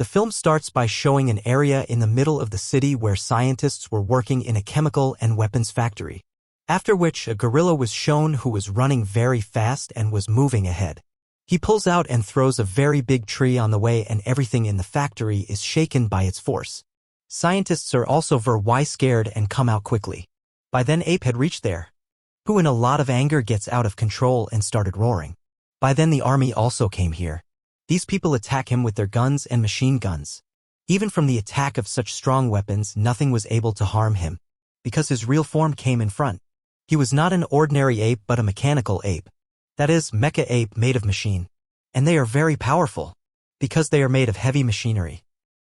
The film starts by showing an area in the middle of the city where scientists were working in a chemical and weapons factory. After which, a gorilla was shown who was running very fast and was moving ahead. He pulls out and throws a very big tree on the way, and everything in the factory is shaken by its force. Scientists are also very scared and come out quickly. By then Ape had reached there, who in a lot of anger gets out of control and started roaring. By then the army also came here. These people attack him with their guns and machine guns. Even from the attack of such strong weapons, nothing was able to harm him, because his real form came in front. He was not an ordinary ape but a mechanical ape. That is, Mecha Ape made of machine. And they are very powerful, because they are made of heavy machinery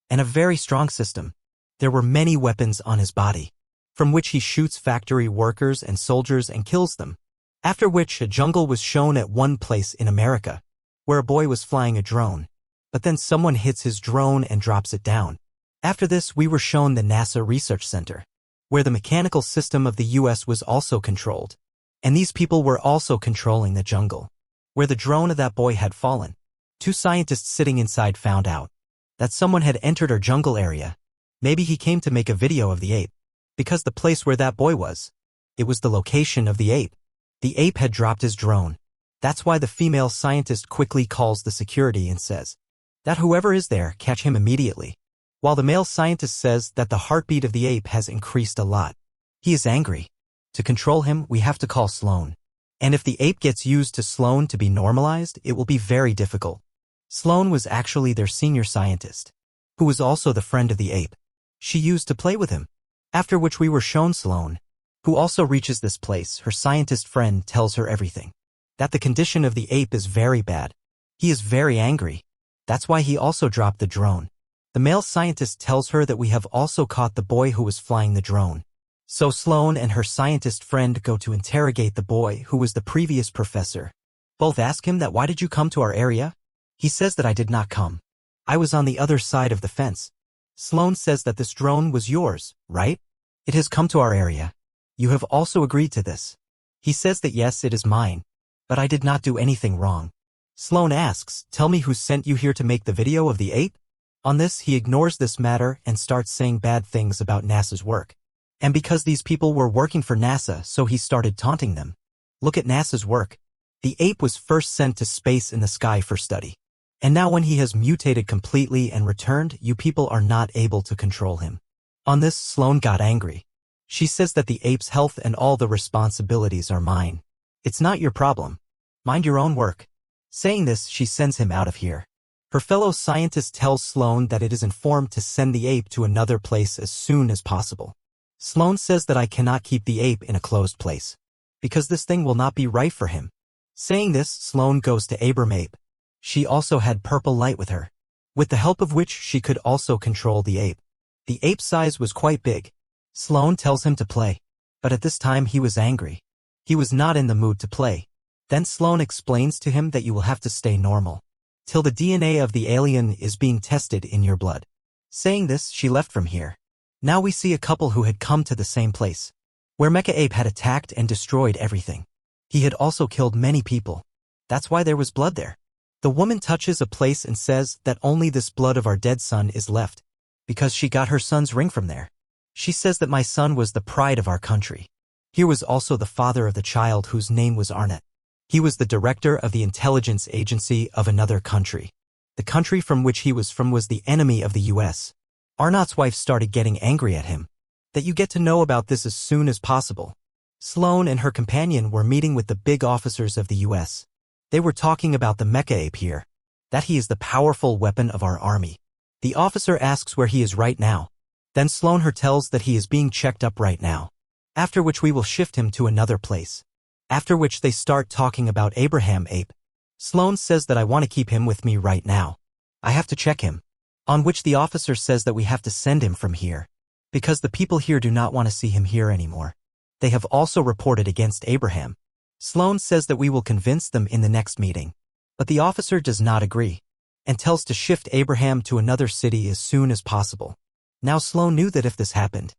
and a very strong system. There were many weapons on his body, from which he shoots factory workers and soldiers and kills them. After which, a jungle was shown at one place in America, where a boy was flying a drone, but then someone hits his drone and drops it down. After this, we were shown the NASA Research Center, where the mechanical system of the US was also controlled, and these people were also controlling the jungle, where the drone of that boy had fallen. Two scientists sitting inside found out that someone had entered our jungle area. Maybe he came to make a video of the ape, because the place where that boy was, it was the location of the ape. The ape had dropped his drone. That's why the female scientist quickly calls the security and says that whoever is there, catch him immediately. While the male scientist says that the heartbeat of the ape has increased a lot. He is angry. To control him, we have to call Sloan. And if the ape gets used to Sloan to be normalized, it will be very difficult. Sloan was actually their senior scientist, who was also the friend of the ape she used to play with him. After which we were shown Sloan, who also reaches this place. Her scientist friend tells her everything. That the condition of the ape is very bad. He is very angry. That's why he also dropped the drone. The male scientist tells her that we have also caught the boy who was flying the drone. So Sloan and her scientist friend go to interrogate the boy who was the previous professor. Both ask him that why did you come to our area? He says that I did not come. I was on the other side of the fence. Sloan says that this drone was yours, right? It has come to our area. You have also agreed to this. He says that yes, it is mine. But I did not do anything wrong. Sloan asks, tell me who sent you here to make the video of the ape? On this, he ignores this matter and starts saying bad things about NASA's work. And because these people were working for NASA, so he started taunting them. Look at NASA's work. The ape was first sent to space in the sky for study. And now when he has mutated completely and returned, you people are not able to control him. On this, Sloan got angry. She says that the ape's health and all the responsibilities are mine. It's not your problem. Mind your own work. Saying this, she sends him out of here. Her fellow scientist tells Sloan that it is informed to send the ape to another place as soon as possible. Sloan says that I cannot keep the ape in a closed place, because this thing will not be right for him. Saying this, Sloan goes to Abram Ape. She also had purple light with her, with the help of which she could also control the ape. The ape's size was quite big. Sloan tells him to play, but at this time he was angry. He was not in the mood to play. Then Sloan explains to him that you will have to stay normal till the DNA of the alien is being tested in your blood. Saying this, she left from here. Now we see a couple who had come to the same place, where Mecha Ape had attacked and destroyed everything. He had also killed many people. That's why there was blood there. The woman touches a place and says that only this blood of our dead son is left, because she got her son's ring from there. She says that my son was the pride of our country. Here was also the father of the child whose name was Arnott. He was the director of the intelligence agency of another country. The country from which he was from was the enemy of the US. Arnott's wife started getting angry at him. That you get to know about this as soon as possible. Sloan and her companion were meeting with the big officers of the US. They were talking about the Mecha Ape here. That he is the powerful weapon of our army. The officer asks where he is right now. Then Sloan her tells that he is being checked up right now. After which we will shift him to another place. After which they start talking about Abraham Ape. Sloan says that I want to keep him with me right now. I have to check him. On which the officer says that we have to send him from here, because the people here do not want to see him here anymore. They have also reported against Abraham. Sloan says that we will convince them in the next meeting. But the officer does not agree, and tells to shift Abraham to another city as soon as possible. Now Sloan knew that if this happened,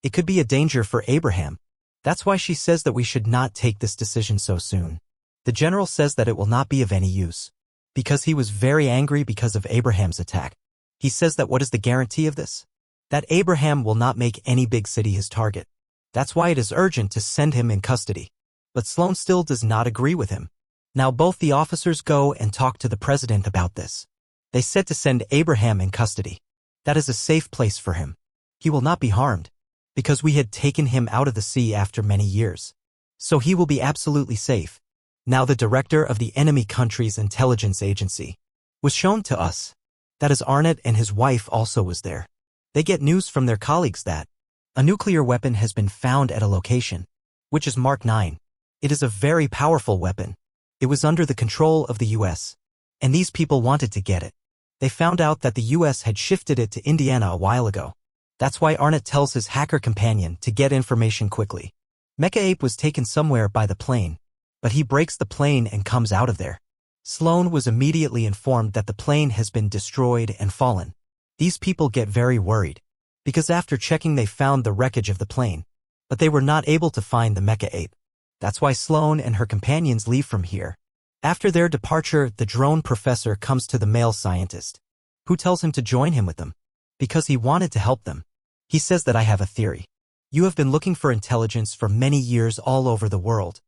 it could be a danger for Abraham. That's why she says that we should not take this decision so soon. The general says that it will not be of any use, because he was very angry because of Abraham's attack. He says that what is the guarantee of this? That Abraham will not make any big city his target. That's why it is urgent to send him in custody. But Sloan still does not agree with him. Now both the officers go and talk to the president about this. They said to send Abraham in custody. That is a safe place for him. He will not be harmed, because we had taken him out of the sea after many years. So he will be absolutely safe. Now the director of the enemy country's intelligence agency was shown to us. That is Arnott, and his wife also was there. They get news from their colleagues that a nuclear weapon has been found at a location, which is Mark 9. It is a very powerful weapon. It was under the control of the US, and these people wanted to get it. They found out that the US had shifted it to Indiana a while ago. That's why Arnott tells his hacker companion to get information quickly. Mecha Ape was taken somewhere by the plane, but he breaks the plane and comes out of there. Sloan was immediately informed that the plane has been destroyed and fallen. These people get very worried, because after checking they found the wreckage of the plane, but they were not able to find the Mecha Ape. That's why Sloan and her companions leave from here. After their departure, the drone professor comes to the male scientist, who tells him to join him with them, because he wanted to help them. He says that I have a theory. You have been looking for intelligence for many years all over the world,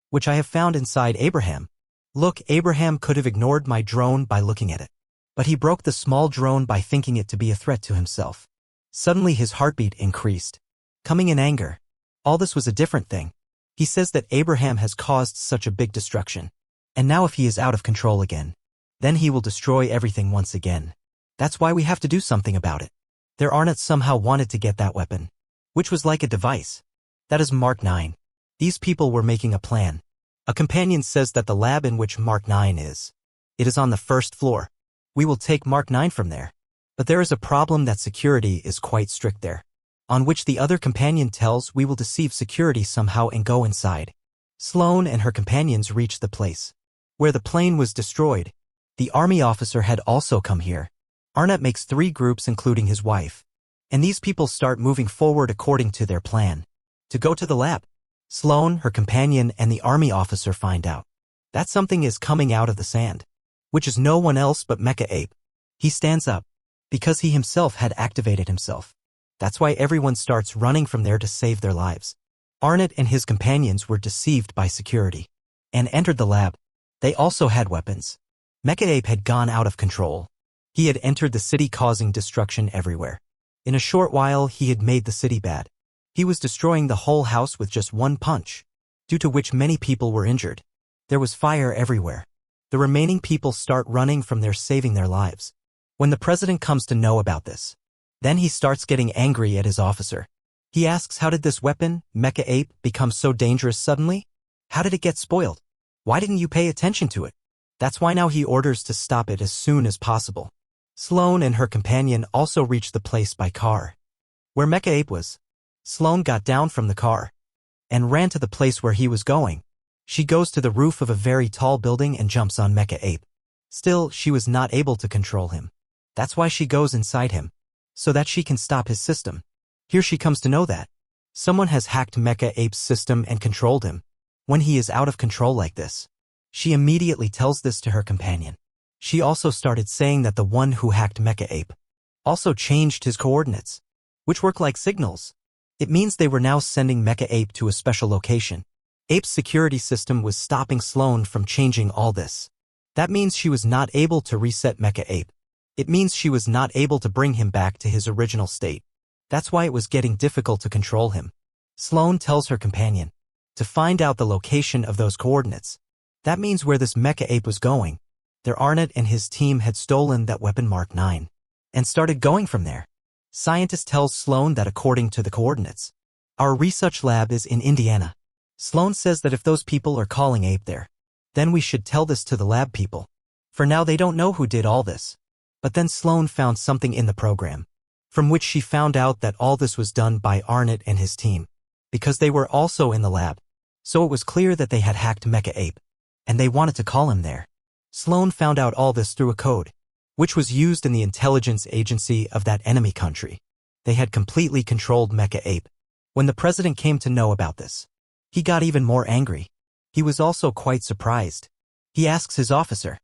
which I have found inside Abraham. Look, Abraham could have ignored my drone by looking at it, but he broke the small drone by thinking it to be a threat to himself. Suddenly his heartbeat increased, coming in anger. All this was a different thing. He says that Abraham has caused such a big destruction, and now if he is out of control again, then he will destroy everything once again. That's why we have to do something about it. Their Arnott somehow wanted to get that weapon, which was like a device. That is Mark 9. These people were making a plan. A companion says that the lab in which Mark 9 is, it is on the first floor. We will take Mark 9 from there. But there is a problem that security is quite strict there, on which the other companion tells we will deceive security somehow and go inside. Sloan and her companions reach the place where the plane was destroyed. The army officer had also come here. Arnott makes 3 groups including his wife, and these people start moving forward according to their plan, to go to the lab. Sloan, her companion, and the army officer find out that something is coming out of the sand, which is no one else but Mecha Ape. He stands up, because he himself had activated himself. That's why everyone starts running from there to save their lives. Arnott and his companions were deceived by security and entered the lab. They also had weapons. Mecha Ape had gone out of control. He had entered the city causing destruction everywhere. In a short while he had made the city bad. He was destroying the whole house with just one punch, due to which many people were injured. There was fire everywhere. The remaining people start running from there saving their lives. When the president comes to know about this, then he starts getting angry at his officer. He asks, how did this weapon, Mecha Ape, become so dangerous suddenly? How did it get spoiled? Why didn't you pay attention to it? That's why now he orders to stop it as soon as possible. Sloan and her companion also reached the place by car, where Mecha Ape was. Sloan got down from the car and ran to the place where he was going. She goes to the roof of a very tall building and jumps on Mecha Ape. Still, she was not able to control him. That's why she goes inside him, so that she can stop his system. Here she comes to know that someone has hacked Mecha Ape's system and controlled him. When he is out of control like this, she immediately tells this to her companion. She also started saying that the one who hacked Mecha Ape also changed his coordinates, which work like signals. It means they were now sending Mecha Ape to a special location. Ape's security system was stopping Sloan from changing all this. That means she was not able to reset Mecha Ape. It means she was not able to bring him back to his original state. That's why it was getting difficult to control him. Sloan tells her companion to find out the location of those coordinates. That means where this Mecha Ape was going. Their Arnott and his team had stolen that weapon Mark 9 and started going from there. Scientist tells Sloan that according to the coordinates, our research lab is in Indiana. Sloan says that if those people are calling Ape there, then we should tell this to the lab people. For now they don't know who did all this. But then Sloan found something in the program, from which she found out that all this was done by Arnott and his team, because they were also in the lab. So it was clear that they had hacked Mecha Ape, and they wanted to call him there. Sloan found out all this through a code, which was used in the intelligence agency of that enemy country. They had completely controlled Mecha Ape. When the president came to know about this, he got even more angry. He was also quite surprised. He asks his officer,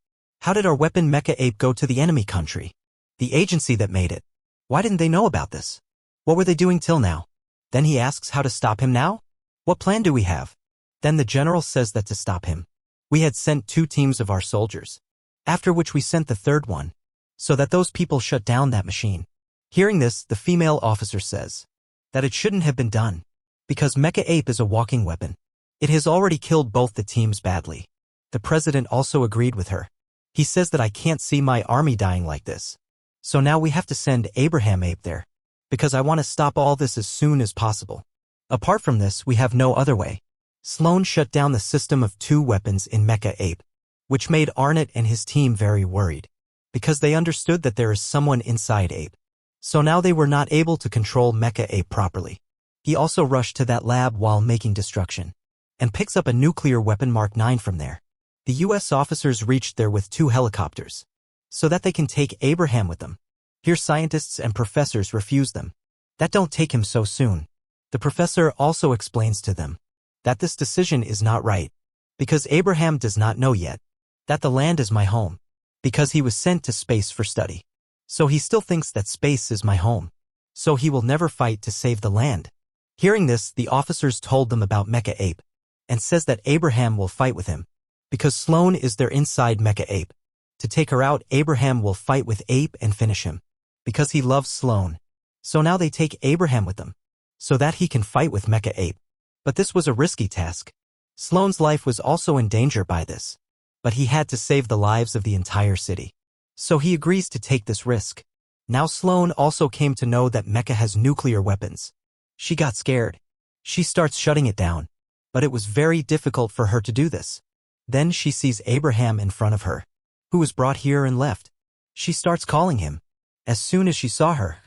how did our weapon Mecha Ape go to the enemy country? The agency that made it. Why didn't they know about this? What were they doing till now? Then he asks how to stop him now? What plan do we have? Then the general says that to stop him, we had sent 2 teams of our soldiers, after which we sent the 3rd one, so that those people shut down that machine. Hearing this, the female officer says that it shouldn't have been done, because Mecha Ape is a walking weapon. It has already killed both the teams badly. The president also agreed with her. He says that I can't see my army dying like this. So now we have to send Abraham Ape there, because I want to stop all this as soon as possible. Apart from this, we have no other way. Sloan shut down the system of 2 weapons in Mecha Ape, which made Arnott and his team very worried, because they understood that there is someone inside Ape. So now they were not able to control Mecha Ape properly. He also rushed to that lab while making destruction, and picks up a nuclear weapon Mark 9 from there. The US officers reached there with 2 helicopters, so that they can take Abraham with them. Here scientists and professors refuse them. That don't take him so soon. The professor also explains to them that this decision is not right, because Abraham does not know yet that the land is my home, because he was sent to space for study. So he still thinks that space is my home. So he will never fight to save the land. Hearing this, the officers told them about Mecha Ape, and says that Abraham will fight with him, because Sloan is there inside Mecha Ape. To take her out, Abraham will fight with Ape and finish him, because he loves Sloan. So now they take Abraham with them, so that he can fight with Mecha Ape. But this was a risky task. Sloan's life was also in danger by this, but he had to save the lives of the entire city. So he agrees to take this risk. Now Sloan also came to know that Mecha has nuclear weapons. She got scared. She starts shutting it down, but it was very difficult for her to do this. Then she sees Abraham in front of her, who was brought here and left. She starts calling him. As soon as she saw her,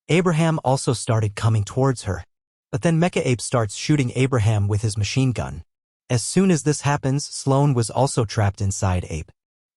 Abraham also started coming towards her. But then Mecha Ape starts shooting Abraham with his machine gun. As soon as this happens, Sloan was also trapped inside Ape.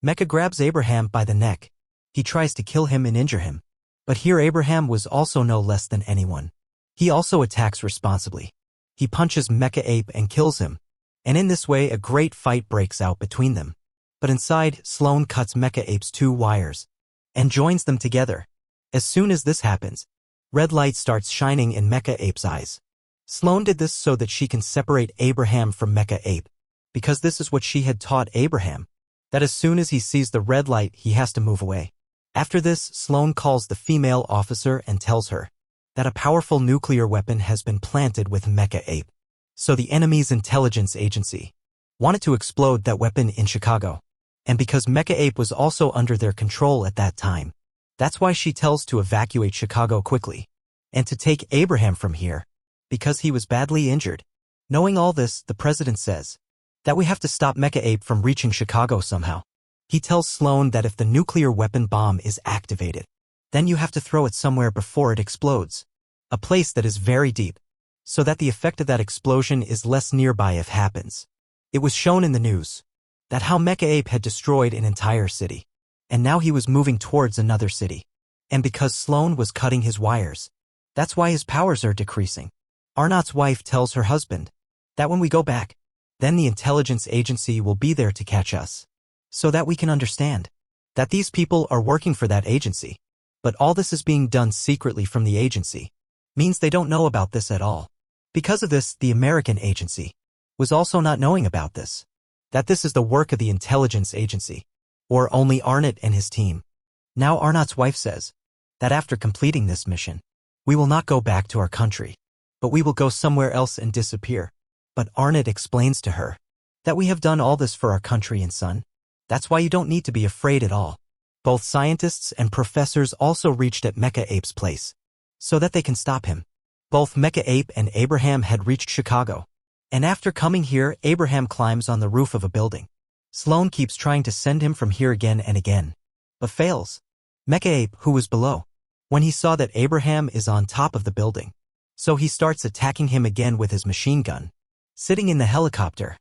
Mecha grabs Abraham by the neck. He tries to kill him and injure him. But here Abraham was also no less than anyone. He also attacks responsibly. He punches Mecha Ape and kills him. And in this way a great fight breaks out between them. But inside, Sloan cuts Mecha Ape's 2 wires and joins them together. As soon as this happens, red light starts shining in Mecha Ape's eyes. Sloan did this so that she can separate Abraham from Mecha Ape, because this is what she had taught Abraham, that as soon as he sees the red light he has to move away. After this, Sloan calls the female officer and tells her that a powerful nuclear weapon has been planted with Mecha Ape. So the enemy's intelligence agency wanted to explode that weapon in Chicago. And because Mecha Ape was also under their control at that time, that's why she tells to evacuate Chicago quickly, and to take Abraham from here, because he was badly injured. Knowing all this, the president says that we have to stop Mecha Ape from reaching Chicago somehow. He tells Sloan that if the nuclear weapon bomb is activated, then you have to throw it somewhere before it explodes, a place that is very deep, so that the effect of that explosion is less nearby if happens. It was shown in the news that how Mecha Ape had destroyed an entire city, and now he was moving towards another city. And because Sloan was cutting his wires, that's why his powers are decreasing. Arnott's wife tells her husband that when we go back, then the intelligence agency will be there to catch us, so that we can understand that these people are working for that agency. But all this is being done secretly from the agency, means they don't know about this at all. Because of this, the American agency was also not knowing about this, that this is the work of the intelligence agency, or only Arnott and his team. Now Arnott's wife says that after completing this mission, we will not go back to our country, but we will go somewhere else and disappear. But Arnott explains to her that we have done all this for our country and son. That's why you don't need to be afraid at all. Both scientists and professors also reached at Mecha Ape's place, so that they can stop him. Both Mecha Ape and Abraham had reached Chicago. And after coming here, Abraham climbs on the roof of a building. Sloan keeps trying to send him from here again and again, but fails. Mecha Ape, who was below, when he saw that Abraham is on top of the building, so he starts attacking him again with his machine gun. Sitting in the helicopter,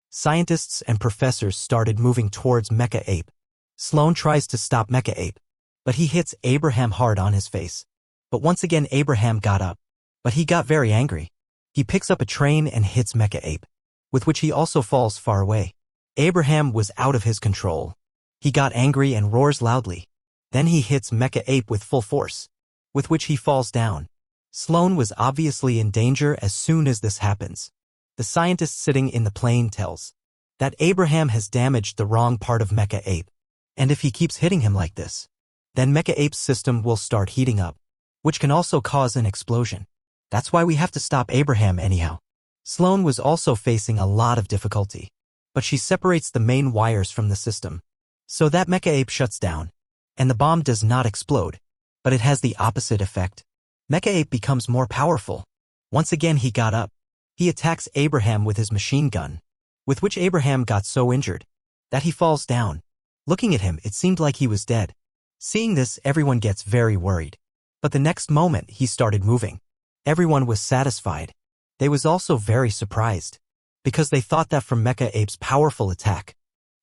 scientists and professors started moving towards Mecha Ape. Sloan tries to stop Mecha Ape, but he hits Abraham hard on his face. But once again Abraham got up, but he got very angry. He picks up a train and hits Mecha Ape, with which he also falls far away. Abraham was out of his control. He got angry and roars loudly. Then he hits Mecha Ape with full force, with which he falls down. Sloan was obviously in danger as soon as this happens. The scientist sitting in the plane tells that Abraham has damaged the wrong part of Mecha Ape, and if he keeps hitting him like this, then Mecha Ape's system will start heating up, which can also cause an explosion. That's why we have to stop Abraham anyhow. Sloan was also facing a lot of difficulty, but she separates the main wires from the system, so that Mecha Ape shuts down, and the bomb does not explode, but it has the opposite effect. Mecha Ape becomes more powerful. Once again he got up. He attacks Abraham with his machine gun, with which Abraham got so injured that he falls down. Looking at him, it seemed like he was dead. Seeing this, everyone gets very worried. But the next moment, he started moving. Everyone was satisfied. They was also very surprised, because they thought that from Mecha Ape's powerful attack,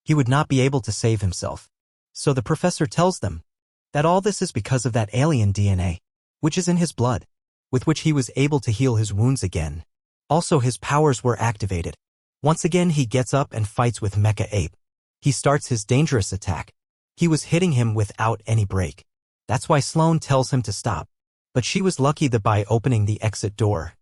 he would not be able to save himself. So the professor tells them that all this is because of that alien DNA, which is in his blood, with which he was able to heal his wounds again. Also, his powers were activated. Once again, he gets up and fights with Mecha Ape. He starts his dangerous attack. He was hitting him without any break. That's why Sloan tells him to stop. But she was lucky that by opening the exit door,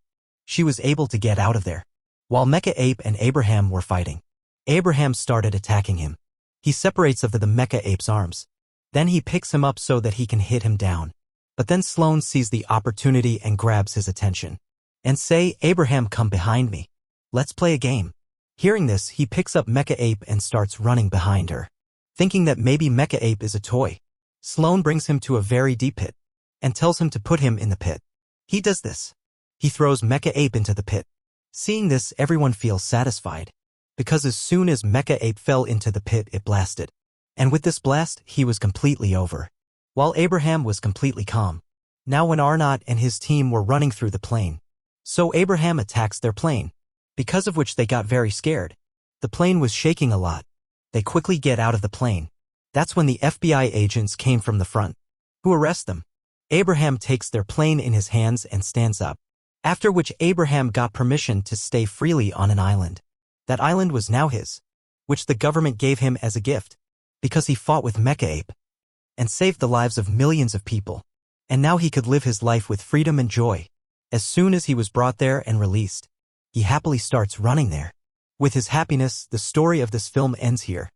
she was able to get out of there. While Mecha Ape and Abraham were fighting, Abraham started attacking him. He separates of the Mecha Ape's arms. Then he picks him up so that he can hit him down. But then Sloan sees the opportunity and grabs his attention. And say, Abraham, come behind me. Let's play a game. Hearing this, he picks up Mecha Ape and starts running behind her, thinking that maybe Mecha Ape is a toy. Sloan brings him to a very deep pit and tells him to put him in the pit. He does this. He throws Mecha Ape into the pit. Seeing this, everyone feels satisfied, because as soon as Mecha Ape fell into the pit, it blasted. And with this blast, he was completely over, while Abraham was completely calm. Now when Arnold and his team were running through the plane, so Abraham attacks their plane, because of which they got very scared. The plane was shaking a lot. They quickly get out of the plane. That's when the FBI agents came from the front, who arrest them. Abraham takes their plane in his hands and stands up, after which Abraham got permission to stay freely on an island. That island was now his, which the government gave him as a gift, because he fought with Mecha Ape and saved the lives of millions of people. And now he could live his life with freedom and joy. As soon as he was brought there and released, he happily starts running there. With his happiness, the story of this film ends here.